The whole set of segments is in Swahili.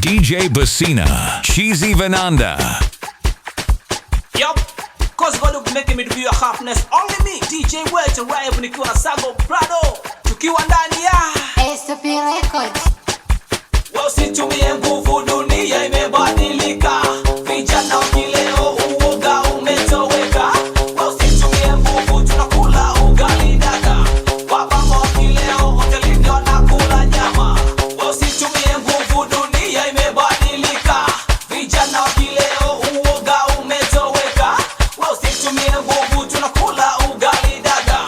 DJ Basina, Cheesy Vananda. Yup, cause God will be making me to be your happiness. Only me, DJ Well to arrive nikiwa na Sago Prado. Tukiwa ndani ya STP Records. wewe usitumie nguvu, dunia imebadilika. Vijana wa kileo uoga umetoweka. Wewe usitumie nguvu, tunakula ugali daga. Wababa wa kileo hotelini wanakula nyama. Wewe usitumie nguvu, dunia imebadilika. Vijana wa kileo uoga umetoweka. Wewe usitumie nguvu, tunakula ugali daga.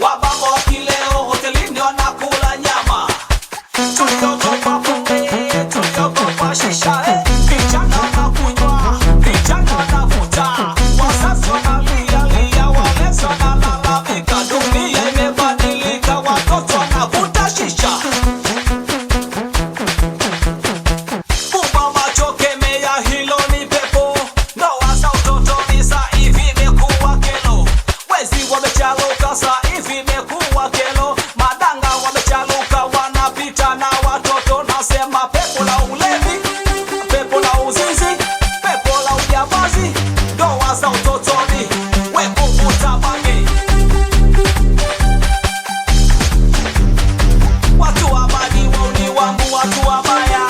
Wababa wa kileo hotelini wanakula nyama. Tuliogopa shisha, vijana wanakunywa, vijana wanavuta, wazazi wanalialia, walezi wanalalamika, dunia imebadilika, watoto wanavuta shisha. Fumba macho, kemea, hilo ni pepo. Ndoa za utotoni saa hivi imekuwa kero. Wezi wamecharuka saa hivi imekuwa kero. Madanga wamecharuka, wanapita na watoto. Nasema pepo la ulevi, pepo la uzinzi, pepo la ujambazi. Ndoa za utotoni, wepo utabange. Watu wabadi wauni wangu, watu wabaya.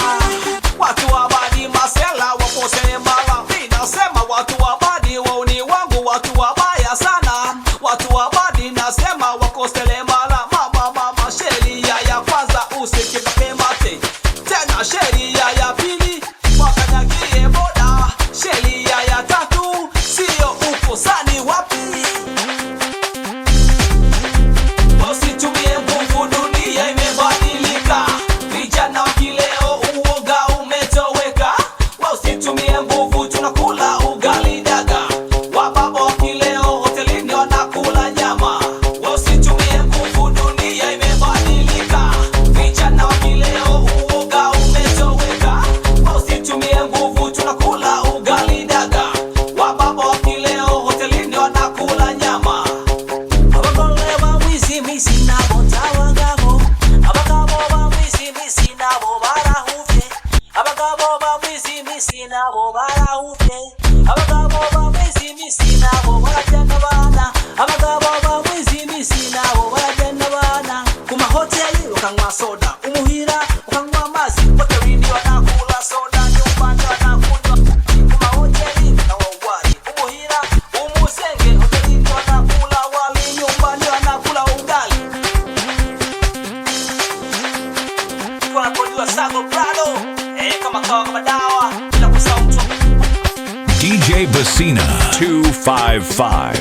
Watu wabadi masela wapo seremala. Mimi nasema watu wabadi wauni wangu, watu wabaya sana. Watu wabadi nasema wako seremala. Mama, sheria ya kwanza usikipake mate. Tena sheria ya pili wakanyagie boda. Sheria ya tatu sio ukosani wapi. Usitumie nguvu, dunia imebadilika. Vijana wa kileo uoga umetoweka. Usitumie nguvu, tunakula ugali daga. Wababa wa kileo hotelini wanakula nyama. Usitumie nguvu, dunia imebadilika. Vijana wa kileo uoga umetoweka. Usitumie nguvu, tunakula ugali daga. Wababa wa kileo hotelini wanakula nyama. Abagabo mwizi misi nabo tawagabo. Abagabo mwizi misi nabo barahuvye. Abagabo mwizi misi nabo barahuvye. Abagabo mwizi misi nabo barajana bana. Abagabo mwizi misi nabo barajana bana. Kuma hoteli ukanywa soda, umuhira ukanywa amazi. Hotelini wanakula soda, nyumbani wanakunywa. Kuma hoteli ukanywa ugali, umuhira umusenge. Hotelini wanakula wali, nyumbani wanakula ugali. Kwa kujua Sago Prado, kama kawa kama dawa, bila kusahau mtu. DJ Basina, 255.